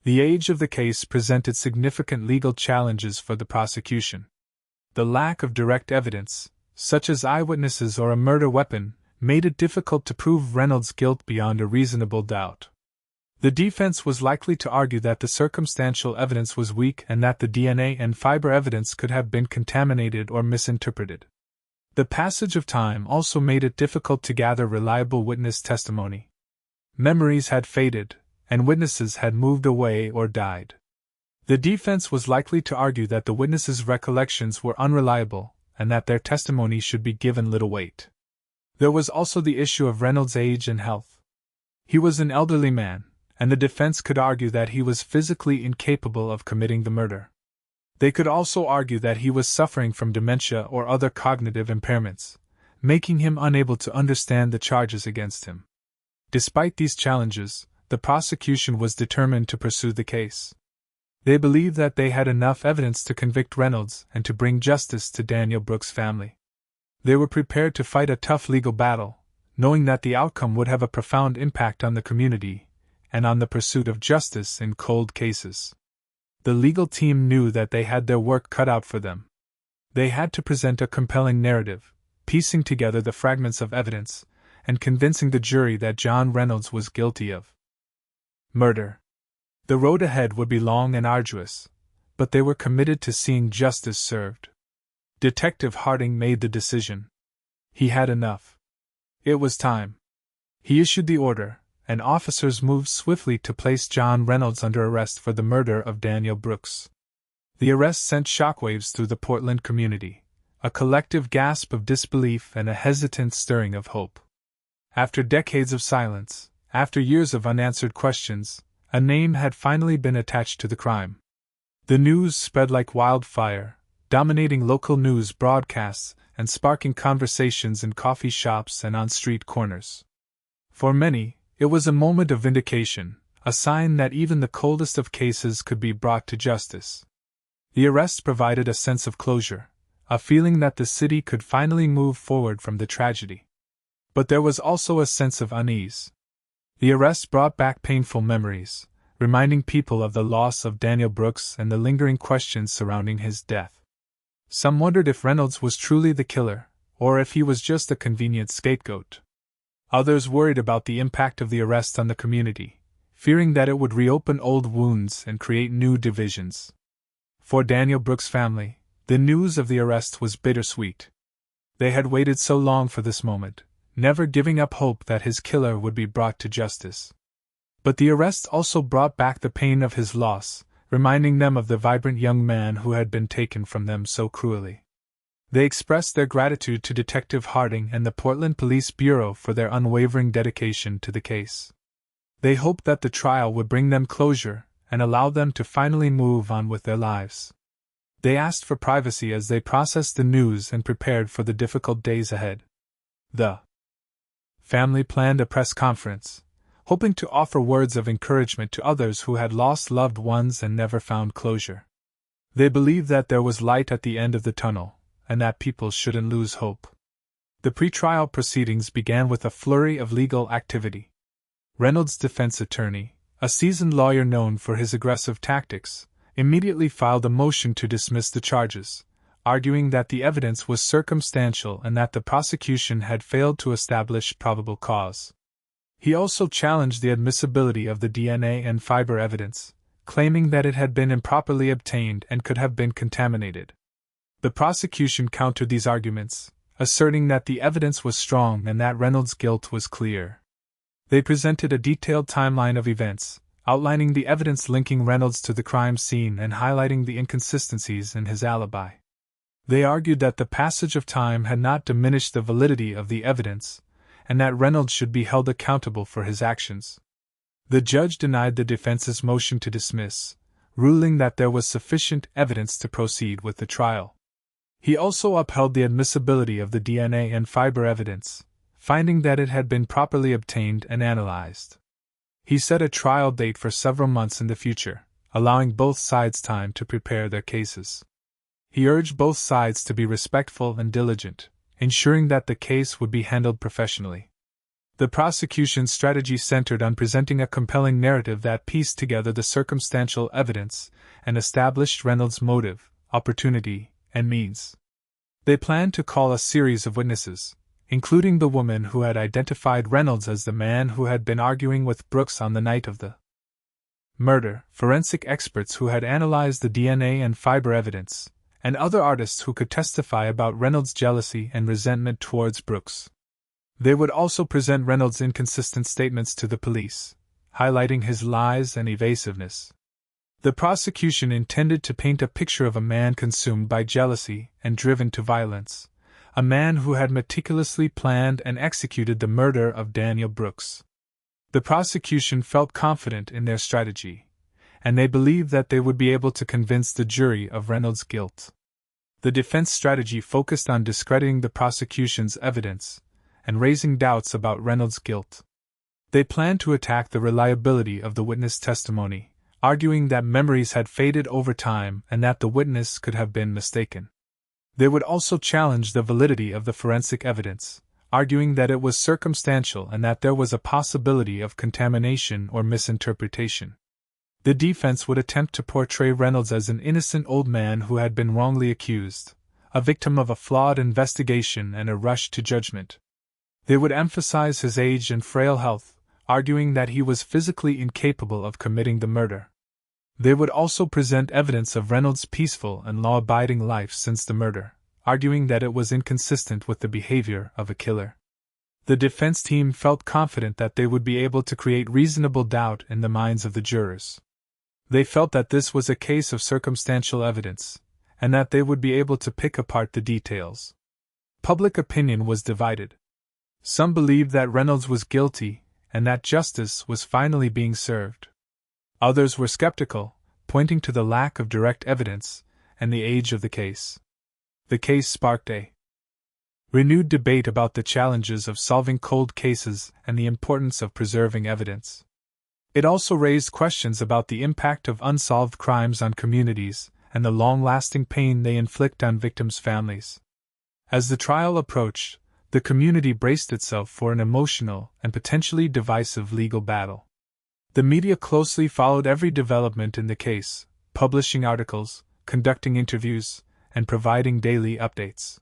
The age of the case presented significant legal challenges for the prosecution. The lack of direct evidence, such as eyewitnesses or a murder weapon, made it difficult to prove Reynolds' guilt beyond a reasonable doubt. The defense was likely to argue that the circumstantial evidence was weak and that the DNA and fiber evidence could have been contaminated or misinterpreted. The passage of time also made it difficult to gather reliable witness testimony. Memories had faded, and witnesses had moved away or died. The defense was likely to argue that the witnesses' recollections were unreliable and that their testimony should be given little weight. There was also the issue of Reynolds' age and health. He was an elderly man, and the defense could argue that he was physically incapable of committing the murder. They could also argue that he was suffering from dementia or other cognitive impairments, making him unable to understand the charges against him. Despite these challenges, the prosecution was determined to pursue the case. They believed that they had enough evidence to convict Reynolds and to bring justice to Daniel Brooks' family. They were prepared to fight a tough legal battle, knowing that the outcome would have a profound impact on the community and on the pursuit of justice in cold cases. The legal team knew that they had their work cut out for them. They had to present a compelling narrative, piecing together the fragments of evidence and convincing the jury that John Reynolds was guilty of murder. The road ahead would be long and arduous, but they were committed to seeing justice served. Detective Harding made the decision. He had enough. It was time. He issued the order, and officers moved swiftly to place John Reynolds under arrest for the murder of Daniel Brooks. The arrest sent shockwaves through the Portland community, a collective gasp of disbelief and a hesitant stirring of hope. After decades of silence, after years of unanswered questions, a name had finally been attached to the crime. The news spread like wildfire, dominating local news broadcasts and sparking conversations in coffee shops and on street corners. For many, it was a moment of vindication, a sign that even the coldest of cases could be brought to justice. The arrest provided a sense of closure, a feeling that the city could finally move forward from the tragedy. But there was also a sense of unease. The arrest brought back painful memories, reminding people of the loss of Daniel Brooks and the lingering questions surrounding his death. Some wondered if Reynolds was truly the killer, or if he was just a convenient scapegoat. Others worried about the impact of the arrest on the community, fearing that it would reopen old wounds and create new divisions. For Daniel Brooks' family, the news of the arrest was bittersweet. They had waited so long for this moment, never giving up hope that his killer would be brought to justice. But the arrest also brought back the pain of his loss, reminding them of the vibrant young man who had been taken from them so cruelly. They expressed their gratitude to Detective Harding and the Portland Police Bureau for their unwavering dedication to the case. They hoped that the trial would bring them closure and allow them to finally move on with their lives. They asked for privacy as they processed the news and prepared for the difficult days ahead. The family planned a press conference, hoping to offer words of encouragement to others who had lost loved ones and never found closure. They believed that there was light at the end of the tunnel, and that people shouldn't lose hope. The pre-trial proceedings began with a flurry of legal activity. Reynolds' defense attorney, a seasoned lawyer known for his aggressive tactics, immediately filed a motion to dismiss the charges, arguing that the evidence was circumstantial and that the prosecution had failed to establish probable cause. He also challenged the admissibility of the DNA and fiber evidence, claiming that it had been improperly obtained and could have been contaminated. The prosecution countered these arguments, asserting that the evidence was strong and that Reynolds' guilt was clear. They presented a detailed timeline of events, outlining the evidence linking Reynolds to the crime scene and highlighting the inconsistencies in his alibi. They argued that the passage of time had not diminished the validity of the evidence, and that Reynolds should be held accountable for his actions. The judge denied the defense's motion to dismiss, ruling that there was sufficient evidence to proceed with the trial. He also upheld the admissibility of the DNA and fiber evidence, finding that it had been properly obtained and analyzed. He set a trial date for several months in the future, allowing both sides time to prepare their cases. He urged both sides to be respectful and diligent, ensuring that the case would be handled professionally. The prosecution's strategy centered on presenting a compelling narrative that pieced together the circumstantial evidence and established Reynolds' motive, opportunity, and means. They planned to call a series of witnesses, including the woman who had identified Reynolds as the man who had been arguing with Brooks on the night of the murder, forensic experts who had analyzed the DNA and fiber evidence, and other artists who could testify about Reynolds' jealousy and resentment towards Brooks. They would also present Reynolds' inconsistent statements to the police, highlighting his lies and evasiveness. The prosecution intended to paint a picture of a man consumed by jealousy and driven to violence, a man who had meticulously planned and executed the murder of Daniel Brooks. The prosecution felt confident in their strategy, and they believed that they would be able to convince the jury of Reynolds' guilt. The defense strategy focused on discrediting the prosecution's evidence and raising doubts about Reynolds' guilt. They planned to attack the reliability of the witness testimony, arguing that memories had faded over time and that the witness could have been mistaken. They would also challenge the validity of the forensic evidence, arguing that it was circumstantial and that there was a possibility of contamination or misinterpretation. The defense would attempt to portray Reynolds as an innocent old man who had been wrongly accused, a victim of a flawed investigation and a rush to judgment. They would emphasize his age and frail health, arguing that he was physically incapable of committing the murder. They would also present evidence of Reynolds' peaceful and law-abiding life since the murder, arguing that it was inconsistent with the behavior of a killer. The defense team felt confident that they would be able to create reasonable doubt in the minds of the jurors. They felt that this was a case of circumstantial evidence, and that they would be able to pick apart the details. Public opinion was divided. Some believed that Reynolds was guilty and that justice was finally being served. Others were skeptical, pointing to the lack of direct evidence and the age of the case. The case sparked a renewed debate about the challenges of solving cold cases and the importance of preserving evidence. It also raised questions about the impact of unsolved crimes on communities and the long-lasting pain they inflict on victims' families. As the trial approached, the community braced itself for an emotional and potentially divisive legal battle. The media closely followed every development in the case, publishing articles, conducting interviews, and providing daily updates.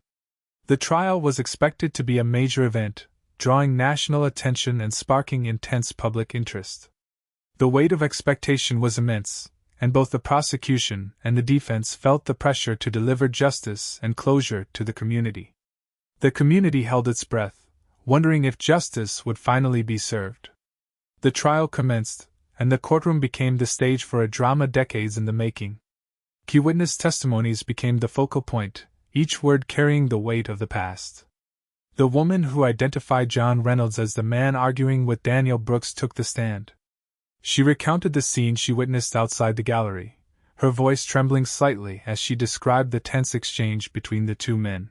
The trial was expected to be a major event, drawing national attention and sparking intense public interest. The weight of expectation was immense, and both the prosecution and the defense felt the pressure to deliver justice and closure to the community. The community held its breath, wondering if justice would finally be served. The trial commenced, and the courtroom became the stage for a drama decades in the making. Key witness testimonies became the focal point, each word carrying the weight of the past. The woman who identified John Reynolds as the man arguing with Daniel Brooks took the stand. She recounted the scene she witnessed outside the gallery, her voice trembling slightly as she described the tense exchange between the two men.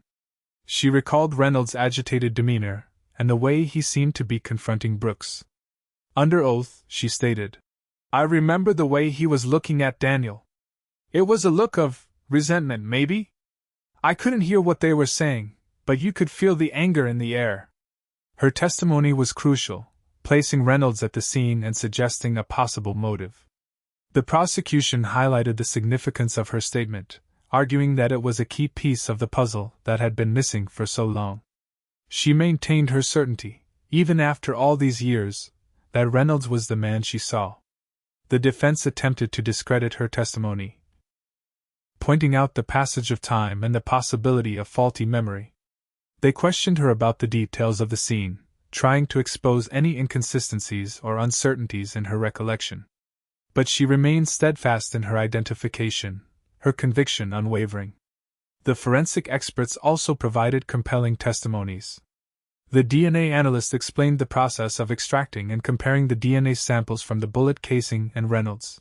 She recalled Reynolds' agitated demeanor and the way he seemed to be confronting Brooks. Under oath, she stated, "I remember the way he was looking at Daniel. It was a look of resentment, maybe? I couldn't hear what they were saying, but you could feel the anger in the air." Her testimony was crucial, placing Reynolds at the scene and suggesting a possible motive. The prosecution highlighted the significance of her statement, arguing that it was a key piece of the puzzle that had been missing for so long. She maintained her certainty, even after all these years, that Reynolds was the man she saw. The defense attempted to discredit her testimony, pointing out the passage of time and the possibility of faulty memory. They questioned her about the details of the scene, trying to expose any inconsistencies or uncertainties in her recollection. But she remained steadfast in her identification, her conviction unwavering. The forensic experts also provided compelling testimonies. The DNA analyst explained the process of extracting and comparing the DNA samples from the bullet casing and Reynolds.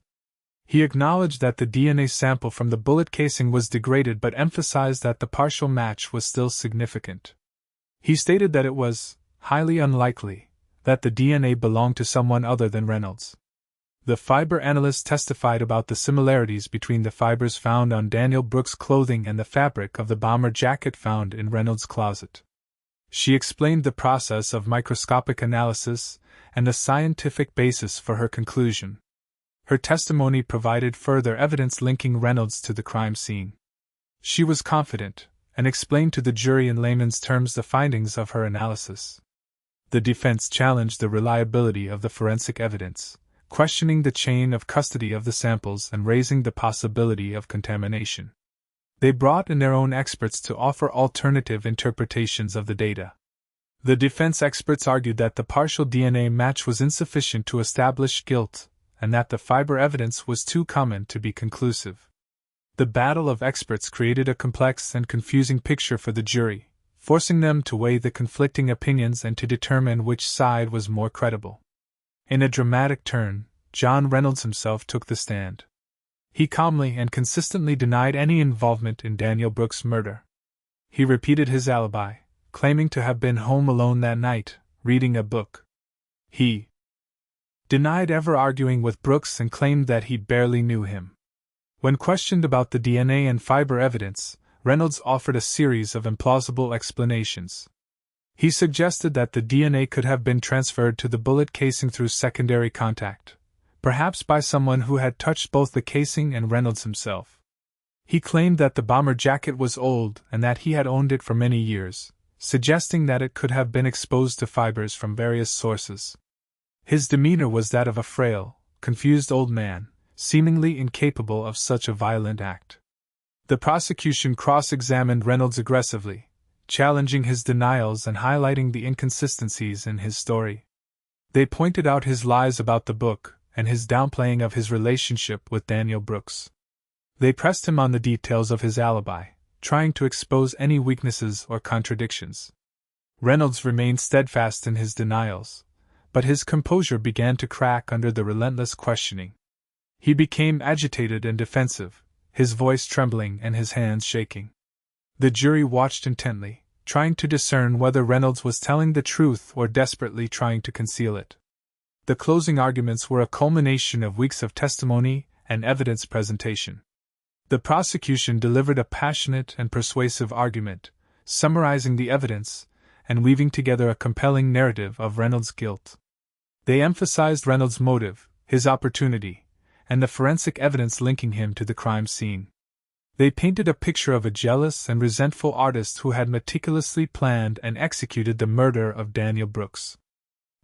He acknowledged that the DNA sample from the bullet casing was degraded but emphasized that the partial match was still significant. He stated that it was highly unlikely that the DNA belonged to someone other than Reynolds. The fiber analyst testified about the similarities between the fibers found on Daniel Brooks' clothing and the fabric of the bomber jacket found in Reynolds' closet. She explained the process of microscopic analysis and the scientific basis for her conclusion. Her testimony provided further evidence linking Reynolds to the crime scene. She was confident, and explained to the jury in layman's terms the findings of her analysis. The defense challenged the reliability of the forensic evidence, questioning the chain of custody of the samples and raising the possibility of contamination. They brought in their own experts to offer alternative interpretations of the data. The defense experts argued that the partial DNA match was insufficient to establish guilt, and that the fiber evidence was too common to be conclusive. The battle of experts created a complex and confusing picture for the jury, forcing them to weigh the conflicting opinions and to determine which side was more credible. In a dramatic turn, John Reynolds himself took the stand. He calmly and consistently denied any involvement in Daniel Brooks' murder. He repeated his alibi, claiming to have been home alone that night, reading a book. He denied ever arguing with Brooks and claimed that he barely knew him. When questioned about the DNA and fiber evidence, Reynolds offered a series of implausible explanations. He suggested that the DNA could have been transferred to the bullet casing through secondary contact, perhaps by someone who had touched both the casing and Reynolds himself. He claimed that the bomber jacket was old and that he had owned it for many years, suggesting that it could have been exposed to fibers from various sources. His demeanor was that of a frail, confused old man, seemingly incapable of such a violent act. The prosecution cross-examined Reynolds aggressively, challenging his denials and highlighting the inconsistencies in his story. They pointed out his lies about the book and his downplaying of his relationship with Daniel Brooks. They pressed him on the details of his alibi, trying to expose any weaknesses or contradictions. Reynolds remained steadfast in his denials, but his composure began to crack under the relentless questioning. He became agitated and defensive, his voice trembling and his hands shaking. The jury watched intently, trying to discern whether Reynolds was telling the truth or desperately trying to conceal it. The closing arguments were a culmination of weeks of testimony and evidence presentation. The prosecution delivered a passionate and persuasive argument, summarizing the evidence and weaving together a compelling narrative of Reynolds' guilt. They emphasized Reynolds' motive, his opportunity, and the forensic evidence linking him to the crime scene. They painted a picture of a jealous and resentful artist who had meticulously planned and executed the murder of Daniel Brooks.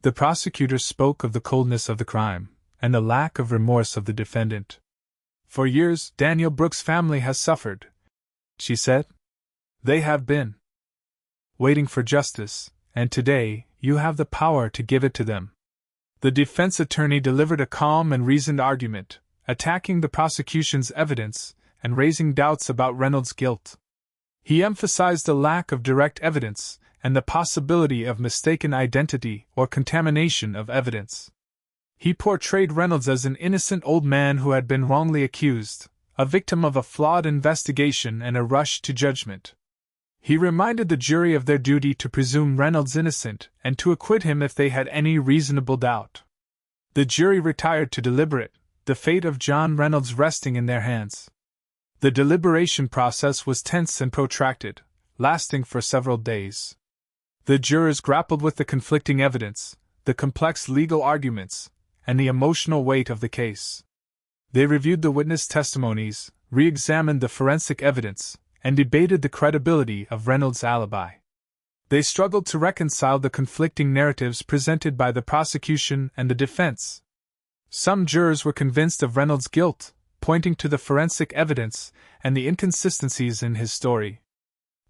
The prosecutor spoke of the coldness of the crime and the lack of remorse of the defendant. "For years, Daniel Brooks' family has suffered," she said. "They have been waiting for justice, and today, you have the power to give it to them." The defense attorney delivered a calm and reasoned argument, attacking the prosecution's evidence and raising doubts about Reynolds' guilt. He emphasized the lack of direct evidence and the possibility of mistaken identity or contamination of evidence. He portrayed Reynolds as an innocent old man who had been wrongly accused, a victim of a flawed investigation and a rush to judgment. He reminded the jury of their duty to presume Reynolds innocent and to acquit him if they had any reasonable doubt. The jury retired to deliberate, the fate of John Reynolds resting in their hands. The deliberation process was tense and protracted, lasting for several days. The jurors grappled with the conflicting evidence, the complex legal arguments, and the emotional weight of the case. They reviewed the witness testimonies, re-examined the forensic evidence, and debated the credibility of Reynolds' alibi. They struggled to reconcile the conflicting narratives presented by the prosecution and the defense. Some jurors were convinced of Reynolds' guilt, pointing to the forensic evidence and the inconsistencies in his story.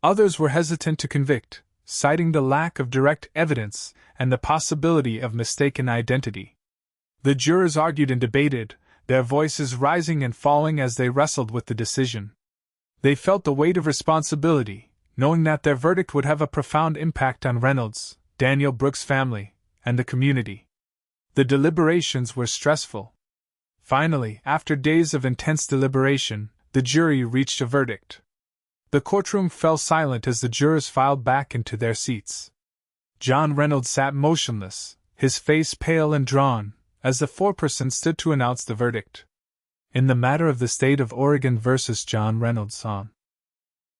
Others were hesitant to convict, citing the lack of direct evidence and the possibility of mistaken identity. The jurors argued and debated, their voices rising and falling as they wrestled with the decision. They felt the weight of responsibility, knowing that their verdict would have a profound impact on Reynolds, Daniel Brooks' family, and the community. The deliberations were stressful. Finally, after days of intense deliberation, the jury reached a verdict. The courtroom fell silent as the jurors filed back into their seats. John Reynolds sat motionless, his face pale and drawn, as the foreperson stood to announce the verdict. In the matter of the state of Oregon versus John Reynolds on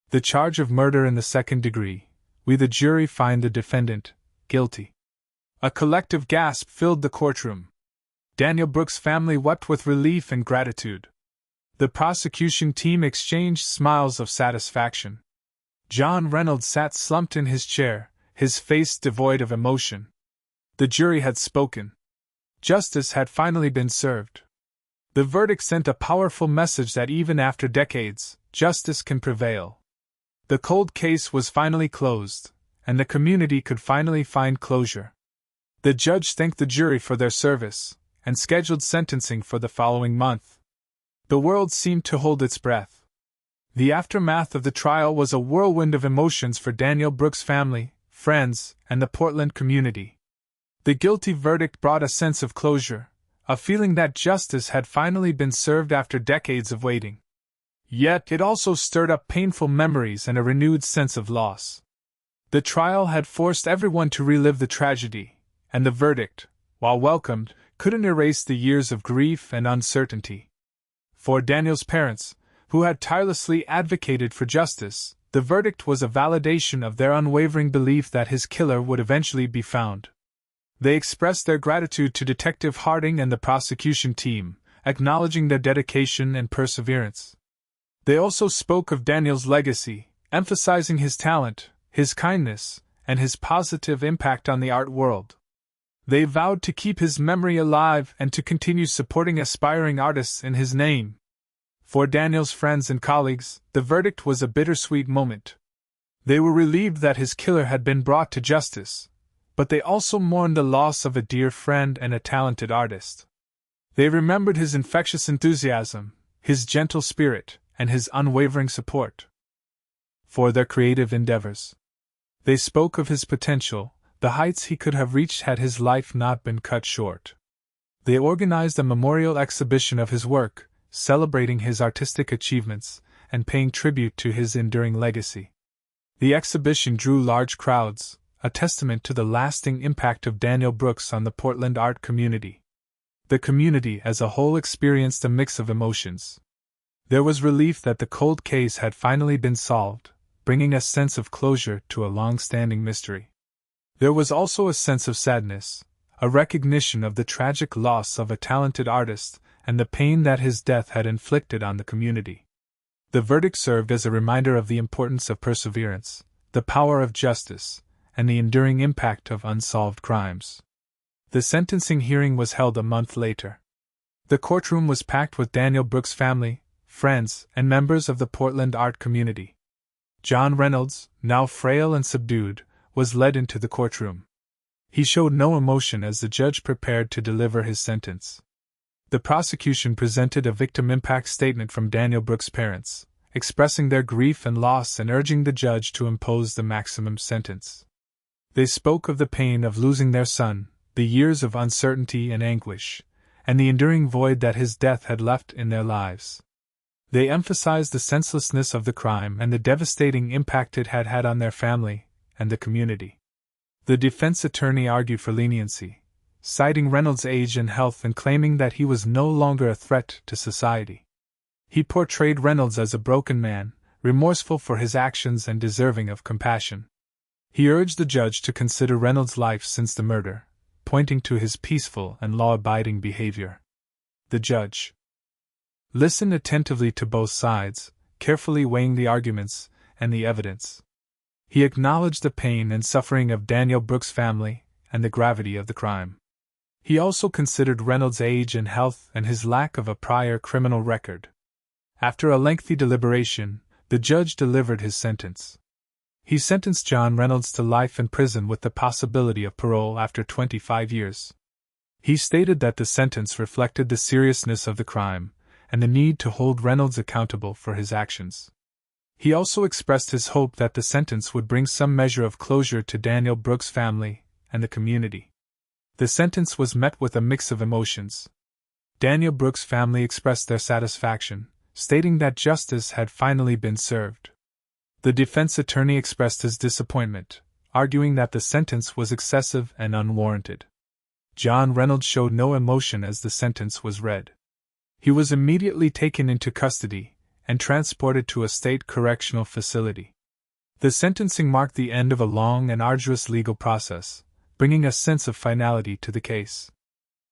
the charge of murder in the second degree, we the jury find the defendant guilty. A collective gasp filled the courtroom. Daniel Brooks' family wept with relief and gratitude. The prosecution team exchanged smiles of satisfaction. John Reynolds sat slumped in his chair, his face devoid of emotion. The jury had spoken. Justice had finally been served. The verdict sent a powerful message that even after decades, justice can prevail. The cold case was finally closed, and the community could finally find closure. The judge thanked the jury for their service, and scheduled sentencing for the following month. The world seemed to hold its breath. The aftermath of the trial was a whirlwind of emotions for Daniel Brooks' family, friends, and the Portland community. The guilty verdict brought a sense of closure, a feeling that justice had finally been served after decades of waiting. Yet it also stirred up painful memories and a renewed sense of loss. The trial had forced everyone to relive the tragedy, and the verdict, while welcomed, couldn't erase the years of grief and uncertainty. For Daniel's parents, who had tirelessly advocated for justice, the verdict was a validation of their unwavering belief that his killer would eventually be found. They expressed their gratitude to Detective Harding and the prosecution team, acknowledging their dedication and perseverance. They also spoke of Daniel's legacy, emphasizing his talent, his kindness, and his positive impact on the art world. They vowed to keep his memory alive and to continue supporting aspiring artists in his name. For Daniel's friends and colleagues, the verdict was a bittersweet moment. They were relieved that his killer had been brought to justice, but they also mourned the loss of a dear friend and a talented artist. They remembered his infectious enthusiasm, his gentle spirit, and his unwavering support for their creative endeavors. They spoke of his potential, the heights he could have reached had his life not been cut short. They organized a memorial exhibition of his work, celebrating his artistic achievements and paying tribute to his enduring legacy. The exhibition drew large crowds, a testament to the lasting impact of Daniel Brooks on the Portland art community. The community as a whole experienced a mix of emotions. There was relief that the cold case had finally been solved, bringing a sense of closure to a long-standing mystery. There was also a sense of sadness, a recognition of the tragic loss of a talented artist and the pain that his death had inflicted on the community. The verdict served as a reminder of the importance of perseverance, the power of justice, and the enduring impact of unsolved crimes. The sentencing hearing was held a month later. The courtroom was packed with Daniel Brooks' family, friends, and members of the Portland art community. John Reynolds, now frail and subdued, was led into the courtroom. He showed no emotion as the judge prepared to deliver his sentence. The prosecution presented a victim impact statement from Daniel Brooks' parents, expressing their grief and loss and urging the judge to impose the maximum sentence. They spoke of the pain of losing their son, the years of uncertainty and anguish, and the enduring void that his death had left in their lives. They emphasized the senselessness of the crime and the devastating impact it had had on their family and the community. The defense attorney argued for leniency, citing Reynolds' age and health and claiming that he was no longer a threat to society. He portrayed Reynolds as a broken man, remorseful for his actions and deserving of compassion. He urged the judge to consider Reynolds' life since the murder, pointing to his peaceful and law-abiding behavior. The judge listened attentively to both sides, carefully weighing the arguments and the evidence. He acknowledged the pain and suffering of Daniel Brooks' family and the gravity of the crime. He also considered Reynolds' age and health and his lack of a prior criminal record. After a lengthy deliberation, the judge delivered his sentence. He sentenced John Reynolds to life in prison with the possibility of parole after 25 years. He stated that the sentence reflected the seriousness of the crime and the need to hold Reynolds accountable for his actions. He also expressed his hope that the sentence would bring some measure of closure to Daniel Brooks' family and the community. The sentence was met with a mix of emotions. Daniel Brooks' family expressed their satisfaction, stating that justice had finally been served. The defense attorney expressed his disappointment, arguing that the sentence was excessive and unwarranted. John Reynolds showed no emotion as the sentence was read. He was immediately taken into custody and transported to a state correctional facility. The sentencing marked the end of a long and arduous legal process, bringing a sense of finality to the case.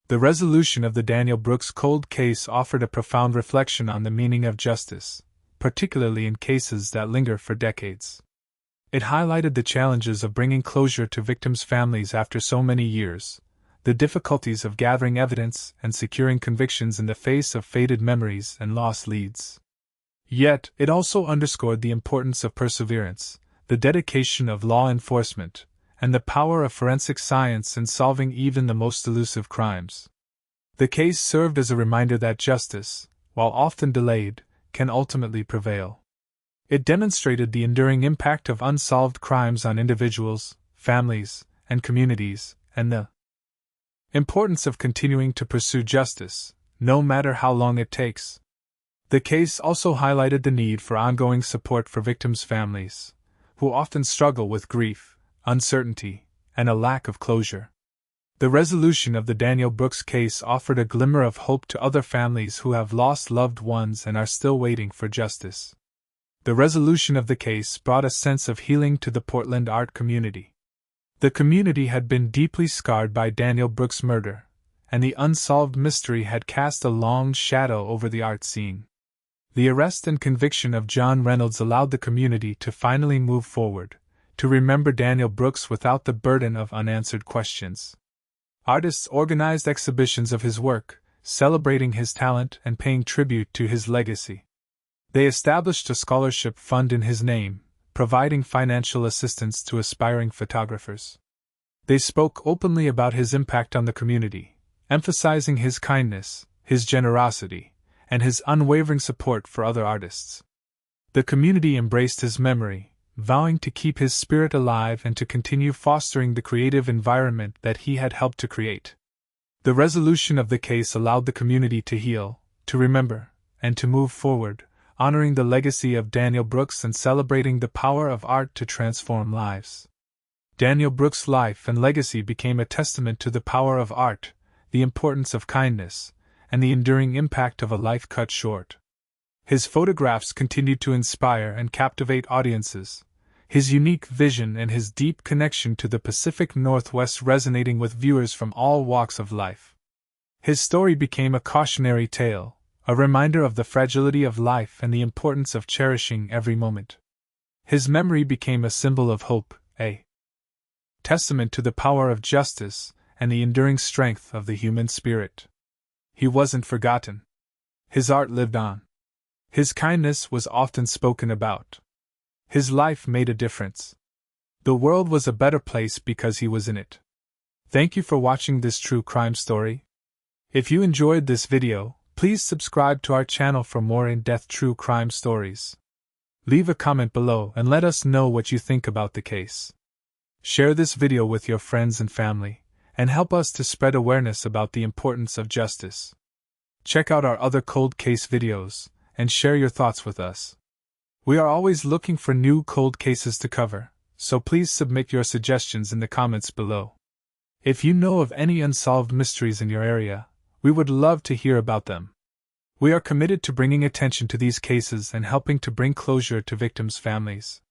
The resolution of the Daniel Brooks cold case offered a profound reflection on the meaning of justice, particularly in cases that linger for decades. It highlighted the challenges of bringing closure to victims' families after so many years, the difficulties of gathering evidence and securing convictions in the face of faded memories and lost leads. Yet, it also underscored the importance of perseverance, the dedication of law enforcement, and the power of forensic science in solving even the most elusive crimes. The case served as a reminder that justice, while often delayed, can ultimately prevail. It demonstrated the enduring impact of unsolved crimes on individuals, families, and communities, and the importance of continuing to pursue justice, no matter how long it takes. The case also highlighted the need for ongoing support for victims' families, who often struggle with grief, uncertainty, and a lack of closure. The resolution of the Daniel Brooks case offered a glimmer of hope to other families who have lost loved ones and are still waiting for justice. The resolution of the case brought a sense of healing to the Portland art community. The community had been deeply scarred by Daniel Brooks' murder, and the unsolved mystery had cast a long shadow over the art scene. The arrest and conviction of John Reynolds allowed the community to finally move forward, to remember Daniel Brooks without the burden of unanswered questions. Artists organized exhibitions of his work, celebrating his talent and paying tribute to his legacy. They established a scholarship fund in his name, providing financial assistance to aspiring photographers. They spoke openly about his impact on the community, emphasizing his kindness, his generosity, and his unwavering support for other artists. The community embraced his memory, vowing to keep his spirit alive and to continue fostering the creative environment that he had helped to create. The resolution of the case allowed the community to heal, to remember, and to move forward, honoring the legacy of Daniel Brooks and celebrating the power of art to transform lives. Daniel Brooks' life and legacy became a testament to the power of art, the importance of kindness, and the enduring impact of a life cut short. His photographs continued to inspire and captivate audiences, his unique vision and his deep connection to the Pacific Northwest resonating with viewers from all walks of life. His story became a cautionary tale, a reminder of the fragility of life and the importance of cherishing every moment. His memory became a symbol of hope, a testament to the power of justice and the enduring strength of the human spirit. He wasn't forgotten. His art lived on. His kindness was often spoken about. His life made a difference. The world was a better place because he was in it. Thank you for watching this true crime story. If you enjoyed this video, please subscribe to our channel for more in-depth true crime stories. Leave a comment below and let us know what you think about the case. Share this video with your friends and family, and help us to spread awareness about the importance of justice. Check out our other cold case videos, and share your thoughts with us. We are always looking for new cold cases to cover, so please submit your suggestions in the comments below. If you know of any unsolved mysteries in your area, we would love to hear about them. We are committed to bringing attention to these cases and helping to bring closure to victims' families.